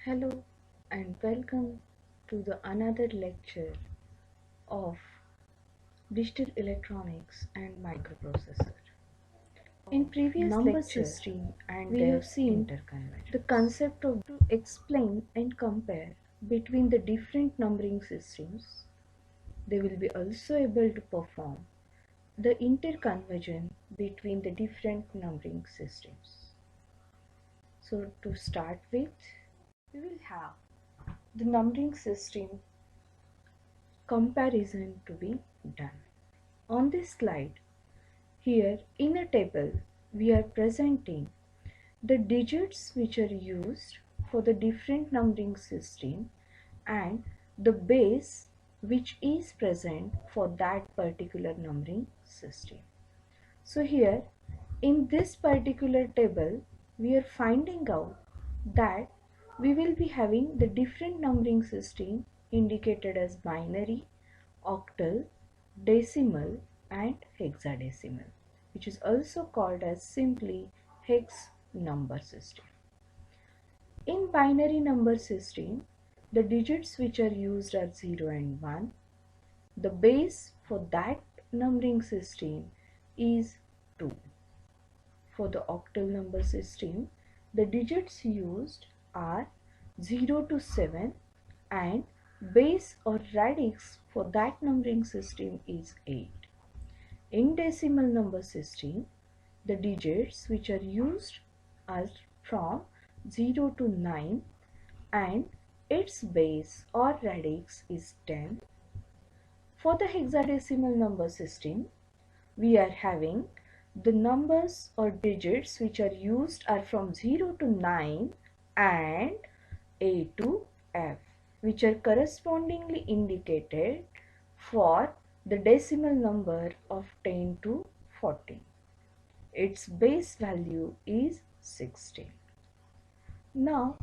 Hello and welcome to the another lecture of digital electronics and microprocessor. In previous Number lecture, system and we their have seen the concept of to explain and compare between the different numbering systems. They will be also able to perform the interconversion between the different numbering systems. So to start with, we will have the numbering system comparison to be done. On this slide, here in a table, we are presenting the digits which are used for the different numbering system and the base which is present for that particular numbering system. So here in this particular table, we are finding out that we will be having the different numbering system indicated as binary, octal, decimal and hexadecimal, which is also called as simply hex number system. In binary number system, the digits which are used are 0 and 1. The base for that numbering system is 2. For the octal number system, the digits used are 0 to 7 and base or radix for that numbering system is 8. In decimal number system, the digits which are used are from 0 to 9 and its base or radix is 10. For the hexadecimal number system, we are having the numbers or digits which are used are from 0 to 9 and A to F, which are correspondingly indicated for the decimal number of 10 to 14. Its base value is 16. Now,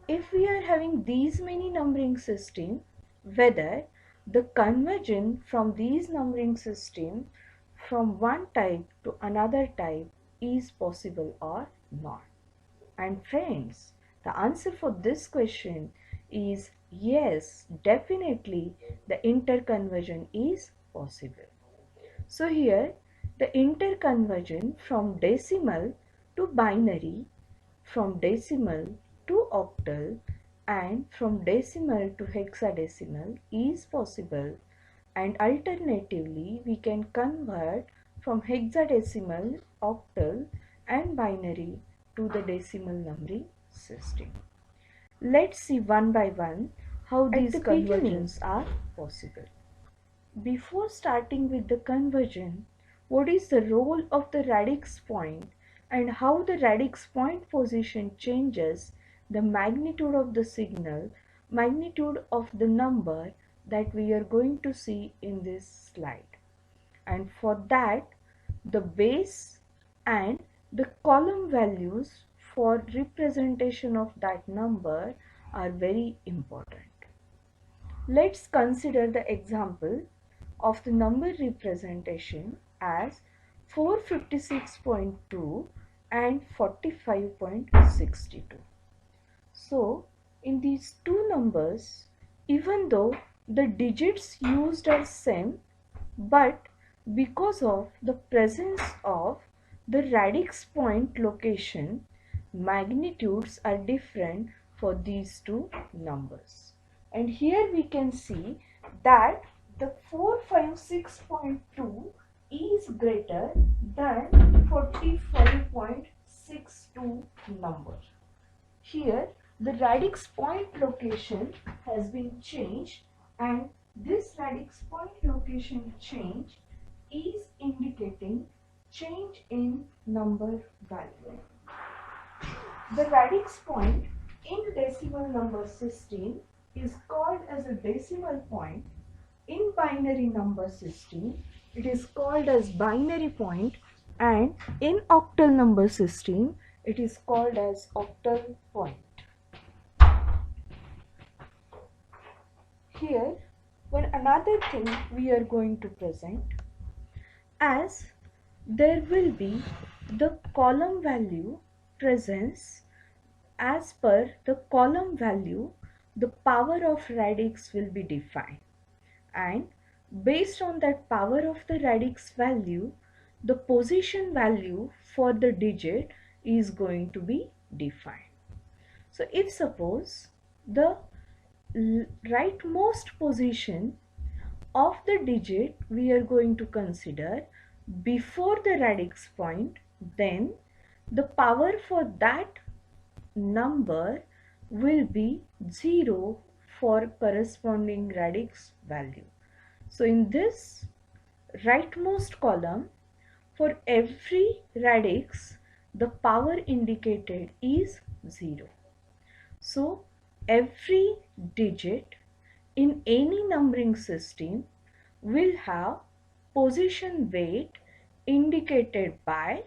if we are having these many numbering systems, whether the conversion from these numbering systems from one type to another type is possible or not? And friends, the answer for this question is yes, definitely the interconversion is possible. So here the interconversion from decimal to binary, from decimal to octal and from decimal to hexadecimal is possible, and alternatively we can convert from hexadecimal, octal and binary to the decimal numbering system. Let's see one by one how these conversions are possible. Before starting with the conversion, what is the role of the radix point and how the radix point position changes the magnitude of the signal, magnitude of the number that we are going to see in this slide. And for that, the base and the column values for representation of that number are very important. Let's consider the example of the number representation as 456.2 and 45.62. So, in these two numbers, even though the digits used are same, but because of the presence of the radix point location, magnitudes are different for these two numbers. And here we can see that the 456.2 is greater than 45.62 number. Here the radix point location has been changed, and this radix point location change is indicating change in number value. The radix point in decimal number system is called as a decimal point. In binary number system, it is called as binary point, and in octal number system, it is called as octal point. Here, one another thing we are going to present, as there will be the column value presence as per the column value, the power of radix will be defined, and based on that power of the radix value, the position value for the digit is going to be defined. So if suppose the rightmost position of the digit we are going to consider before the radix point, then the power for that number will be 0 for corresponding radix value. So in this rightmost column, for every radix, the power indicated is 0. So every digit in any numbering system will have position weight indicated by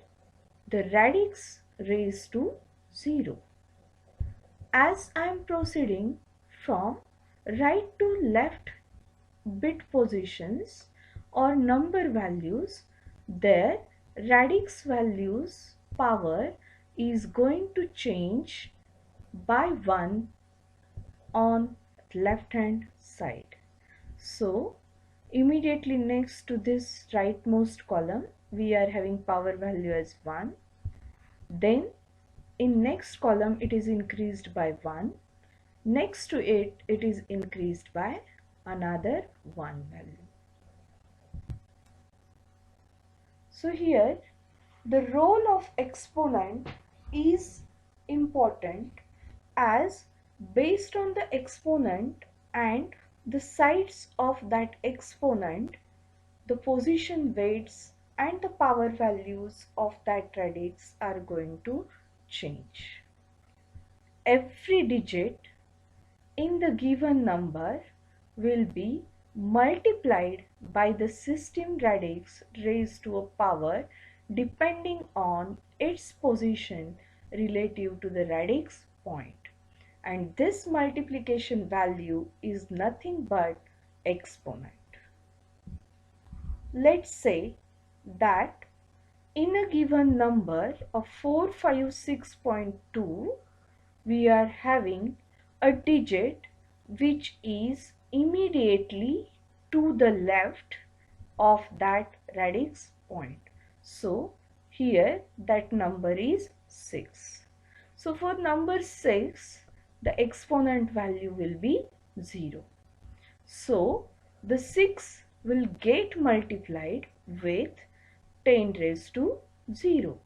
the radix raised to 0. As I am proceeding from right to left bit positions or number values, their radix values power is going to change by 1 on left hand side. So immediately next to this rightmost column we are having power value as 1. Then in next column it is increased by 1. Next to it is increased by another 1 value. So here the role of exponent is important, as based on the exponent and the sides of that exponent, the position weights and the power values of that radix are going to change. Every digit in the given number will be multiplied by the system radix raised to a power depending on its position relative to the radix point, and this multiplication value is nothing but exponent. Let's say that in a given number of 456.2 we are having a digit which is immediately to the left of that radix point. So here that number is 6. So for number 6, the exponent value will be 0. So the 6 will get multiplied with 10 raised to 0.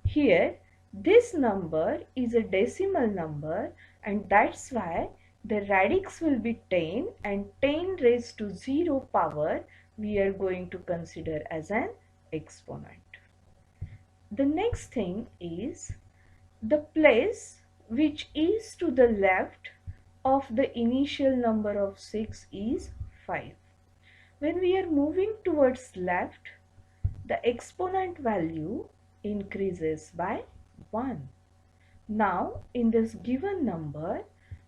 Here this number is a decimal number, and that's why the radix will be 10, and 10 raised to 0 power we are going to consider as an exponent. The next thing is the place which is to the left of the initial number of 6 is 5. When we are moving towards left, the exponent value increases by 1. Now in this given number,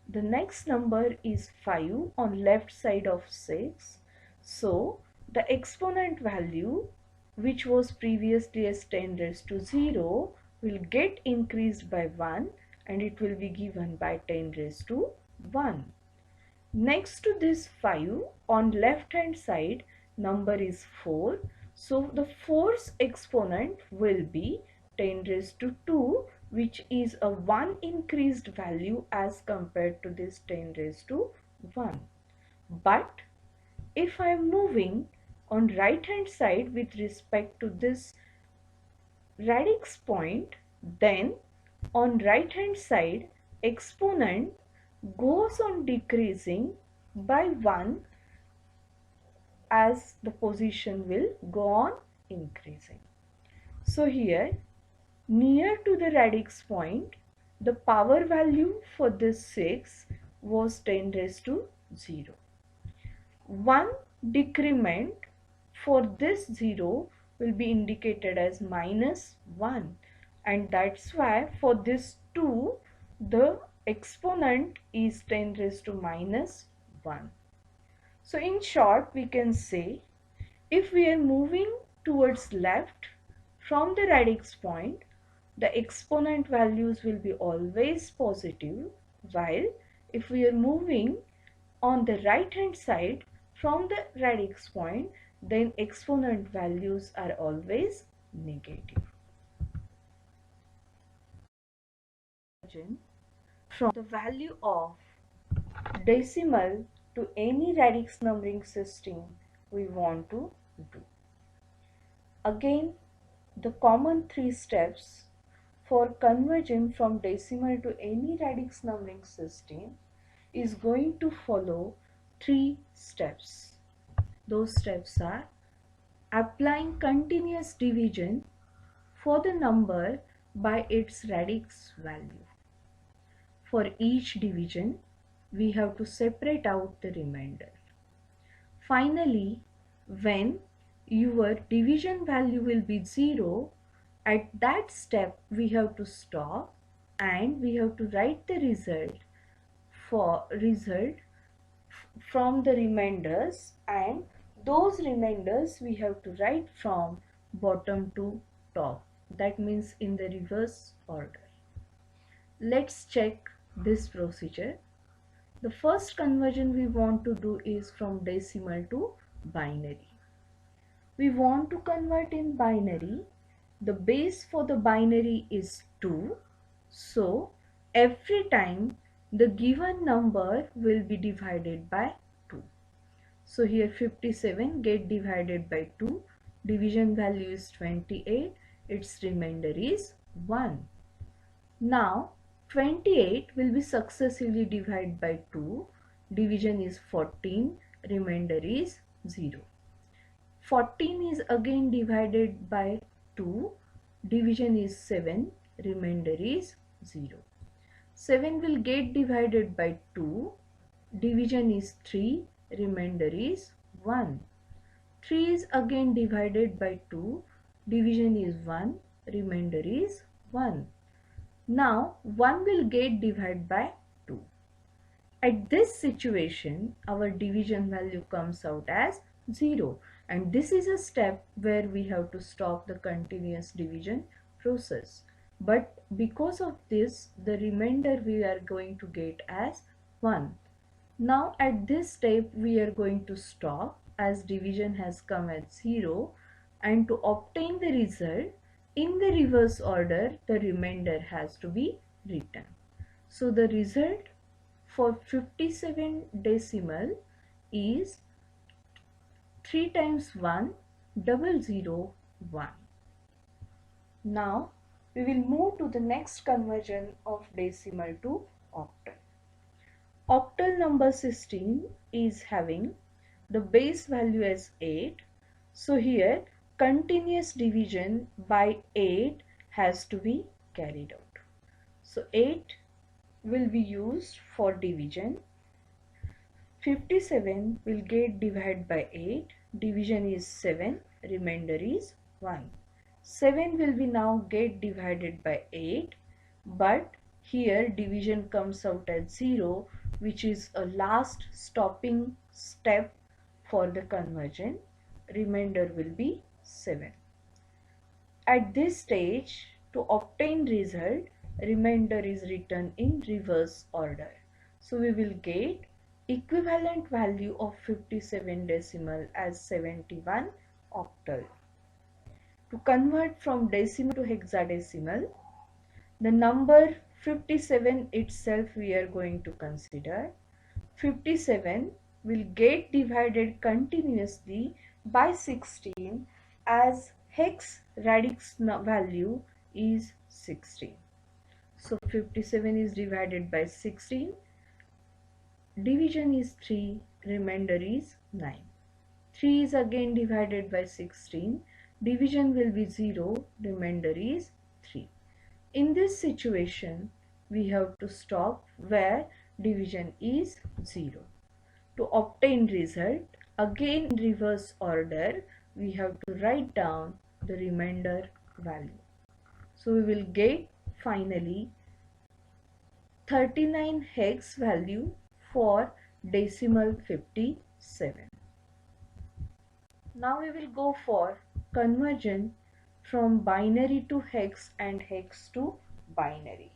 the next number is 5 on left side of 6. So the exponent value, which was previously as 10 raised to 0, will get increased by 1, and it will be given by 10 raised to 1. Next to this 5 on left hand side, number is 4. So the 4's exponent will be 10 raised to 2, which is a 1 increased value as compared to this 10 raised to 1. But if I am moving on right hand side with respect to this radix point, then on right hand side exponent goes on decreasing by 1 as the position will go on increasing. So here near to the radix point, the power value for this 6 was 10 raised to 0. One decrement for this 0 will be indicated as -1, and that's why for this 2 the exponent is 10 raised to -1. So in short we can say, if we are moving towards left from the radix point, the exponent values will be always positive, while if we are moving on the right hand side from the radix point, then exponent values are always negative. From the value of decimal to any radix numbering system we want to do. Again, the common three steps for conversion from decimal to any radix numbering system is going to follow three steps. Those steps are applying continuous division for the number by its radix value. For each division, we have to separate out the remainder. Finally, when your division value will be 0, at that step we have to stop and we have to write the result from the remainders, and those remainders we have to write from bottom to top. That means in the reverse order. Let's check this procedure. The first conversion we want to do is from decimal to binary. We want to convert in binary. The base for the binary is 2. So every time the given number will be divided by 2. So here 57 get divided by 2. Division value is 28. Its remainder is 1. Now 28 will be successively divided by 2. Division is 14. Remainder is 0. 14 is again divided by 2. Division is 7. Remainder is 0. 7 will get divided by 2. Division is 3. Remainder is 1. 3 is again divided by 2. Division is 1. Remainder is 1. Now 1 will get divided by 2. At this situation, our division value comes out as 0, and this is a step where we have to stop the continuous division process. But because of this, the remainder we are going to get as 1. Now at this step we are going to stop as division has come at 0, and to obtain the result in the reverse order, the remainder has to be written. So the result for 57 decimal is 3 times 1, 001. Now we will move to the next conversion of decimal to octal. Octal number system is having the base value as 8. So here continuous division by 8 has to be carried out. So 8 will be used for division. 57 will get divided by 8. Division is 7. Remainder is 1. 7 will be now get divided by 8. But here division comes out at 0, which is a last stopping step for the conversion. Remainder will be 7. At this stage, to obtain result, remainder is written in reverse order. So we will get equivalent value of 57 decimal as 71 octal. To convert from decimal to hexadecimal, the number 57 itself we are going to consider. 57 will get divided continuously by 16 as hex radix value is 16. So 57 is divided by 16. Division is 3. Remainder is 9. 3 is again divided by 16. Division will be 0. Remainder is 3. In this situation, we have to stop where division is 0. To obtain result, again in reverse order, we have to write down the remainder value. So we will get finally 39 hex value for decimal 57. Now we will go for conversion from binary to hex and hex to binary.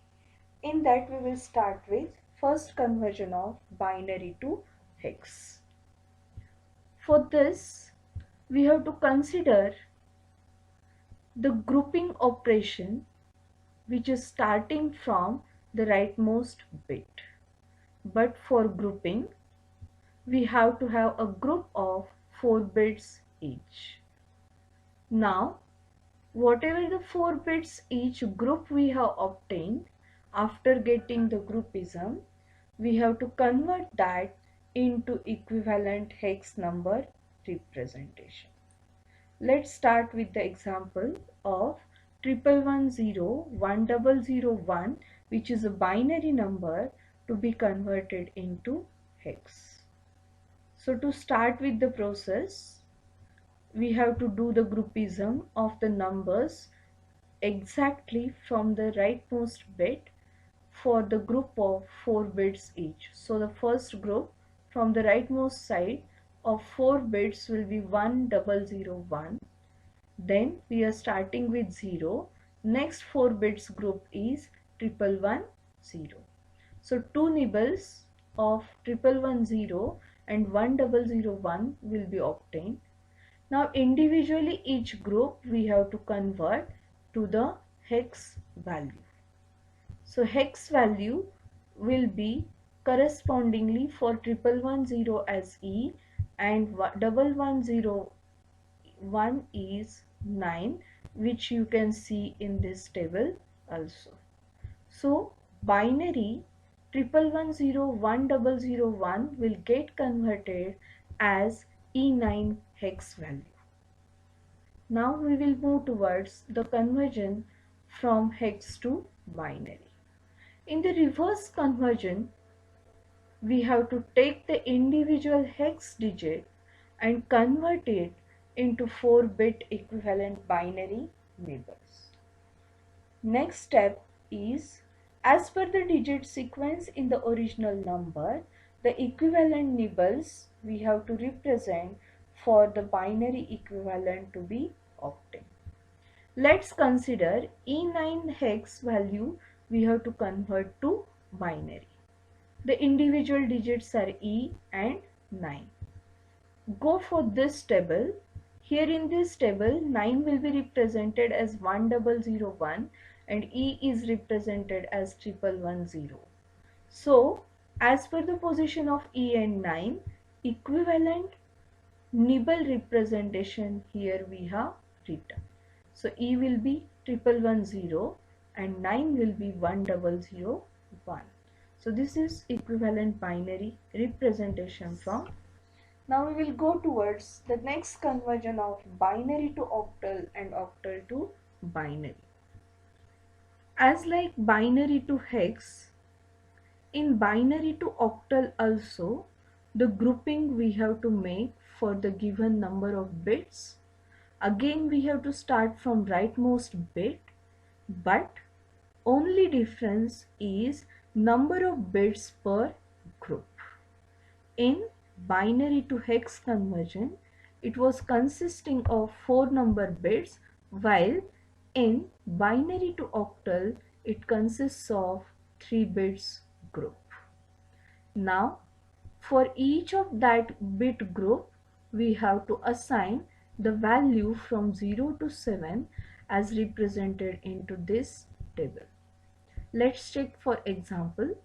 In that we will start with first conversion of binary to hex. For this we have to consider the grouping operation, which is starting from the rightmost bit. But for grouping we have to have a group of 4 bits each. Now whatever the 4 bits each group we have obtained after getting the groupism, we have to convert that into equivalent hex number representation. Let's start with the example of 11101001, which is a binary number to be converted into hex. So to start with the process, we have to do the groupism of the numbers exactly from the rightmost bit for the group of 4 bits each. So the first group from the rightmost side of 4 bits will be 1001. Then we are starting with 0. Next 4 bits group is 1110. So 2 nibbles of 1110 and 1001 will be obtained. Now individually each group we have to convert to the hex value. So hex value will be correspondingly for 1110 as E and 1101 is 9, which you can see in this table also. So binary 11101001 will get converted as E9 hex value. Now we will move towards the conversion from hex to binary. In the reverse conversion, we have to take the individual hex digit and convert it into 4-bit equivalent binary nibbles. Next step is, as per the digit sequence in the original number, the equivalent nibbles we have to represent for the binary equivalent to be obtained. Let's consider E9 hex value we have to convert to binary. The individual digits are E and 9. Go for this table. Here in this table, 9 will be represented as 1001 and E is represented as 1110. So, as per the position of E and 9, equivalent nibble representation here we have written. So E will be 1110 and 9 will be 1001. So this is equivalent binary representation from. Now we will go towards the next conversion of binary to octal and octal to binary. As like binary to hex, in binary to octal also, the grouping we have to make for the given number of bits. Again we have to start from rightmost bit, but only difference is number of bits per group. In binary to hex conversion, it was consisting of 4 number bits, while in binary to octal, it consists of 3 bits group. Now, for each of that bit group, we have to assign the value from 0 to 7 as represented into this table. Let's check for example.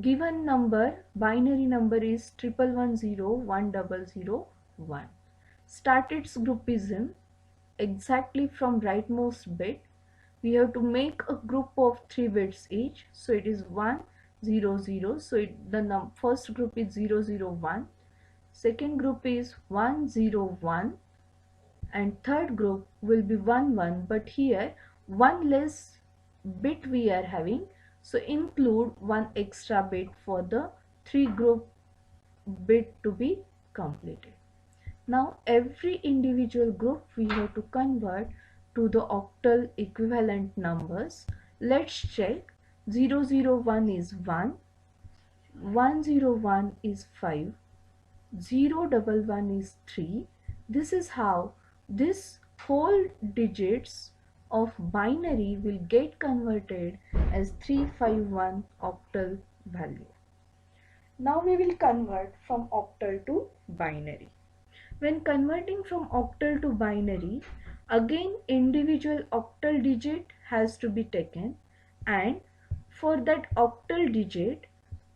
Given number, binary number is 11101001. Start its groupism exactly from rightmost bit. We have to make a group of 3 bits each. So it is 100. So the first group is 001. Second group is 101. And third group will be 11, but here one less bit we are having, so include one extra bit for the 3 group bit to be completed. Now every individual group we have to convert to the octal equivalent numbers. Let's check. 001 is 1, 101 is 5, 011 is 3. This is how this whole digits of binary will get converted as 351 octal value. Now we will convert from octal to binary. When converting from octal to binary, again individual octal digit has to be taken, and for that octal digit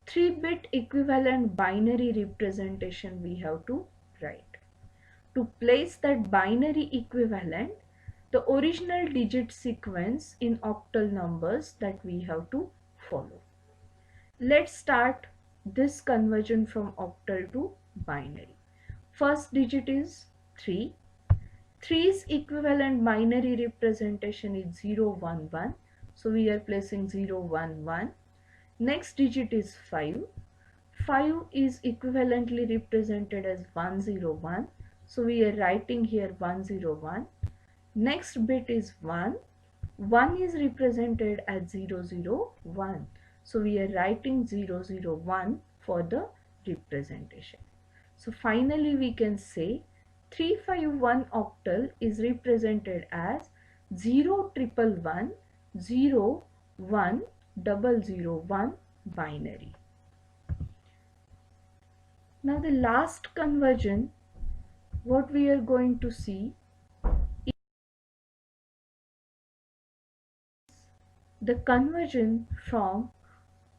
3-bit equivalent binary representation we have to write. To place that binary equivalent, the original digit sequence in octal numbers that we have to follow. Let's start this conversion from octal to binary. First digit is 3. 3's equivalent binary representation is 0, 1, 1. So we are placing 0, 1, 1. Next digit is 5. 5 is equivalently represented as 101, so we are writing here 101. Next bit is 1. 1 is represented as 001, so we are writing 001 for the representation. So finally we can say 351 octal is represented as 0111 01001 binary. Now the last conversion, what we are going to see is the conversion from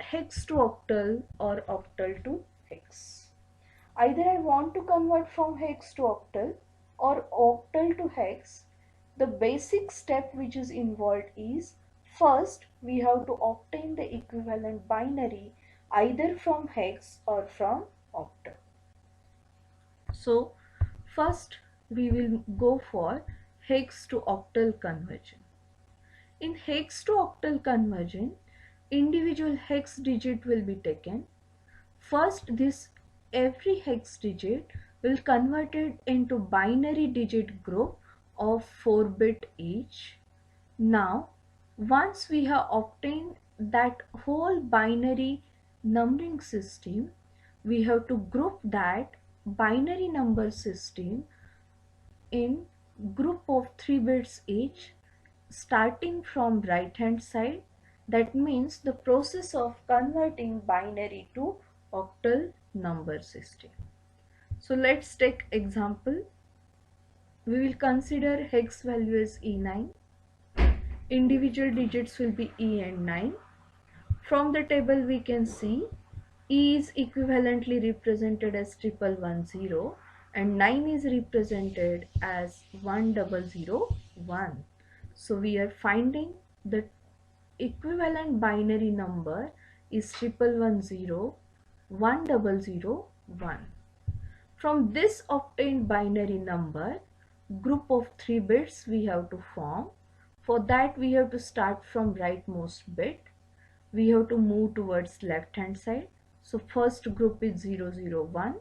hex to octal or octal to hex. Either I want to convert from hex to octal or octal to hex. The basic step which is involved is, first we have to obtain the equivalent binary either from hex or from octal. So first we will go for hex to octal conversion. In hex to octal conversion, individual hex digit will be taken. First, every hex digit will converted into binary digit group of 4-bit each. Now, once we have obtained that whole binary numbering system, we have to group that binary number system in group of 3 bits each, starting from right hand side. That means the process of converting binary to octal number system. So let's take example. We will consider hex value as E9. Individual digits will be E and 9. From the table we can see E is equivalently represented as 1110 and 9 is represented as 1001. So we are finding the equivalent binary number is 1110 1001. From this obtained binary number, group of 3 bits we have to form. For that we have to start from rightmost bit. We have to move towards left hand side. So first group is 001,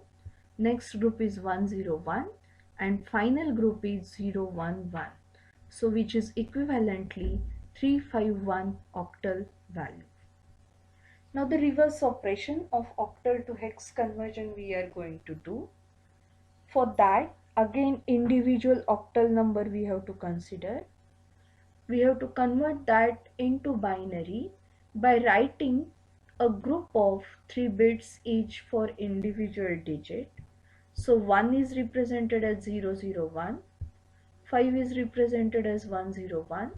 next group is 101 and final group is 011. So which is equivalently 351 octal value. Now the reverse operation of octal to hex conversion we are going to do. For that, again individual octal number we have to consider. We have to convert that into binary by writing a group of 3 bits each for individual digit. So 1 is represented as 001, 5 is represented as 101,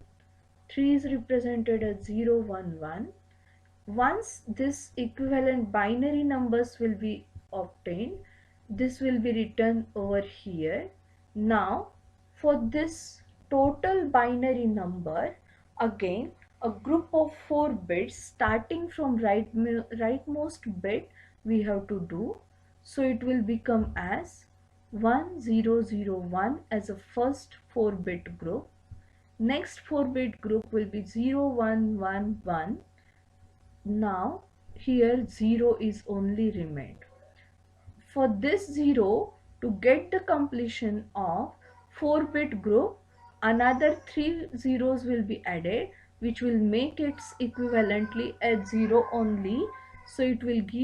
3 is represented as 011. Once this equivalent binary numbers will be obtained, this will be written over here. Now for this total binary number, again a group of 4 bits starting from rightmost bit we have to do. So it will become as 1001 as a first 4-bit group. Next 4-bit group will be 0111. Now here 0 is only remained. For this 0, to get the completion of 4-bit group, another 3 zeros will be added, which will make it equivalently as 0 only. So it will give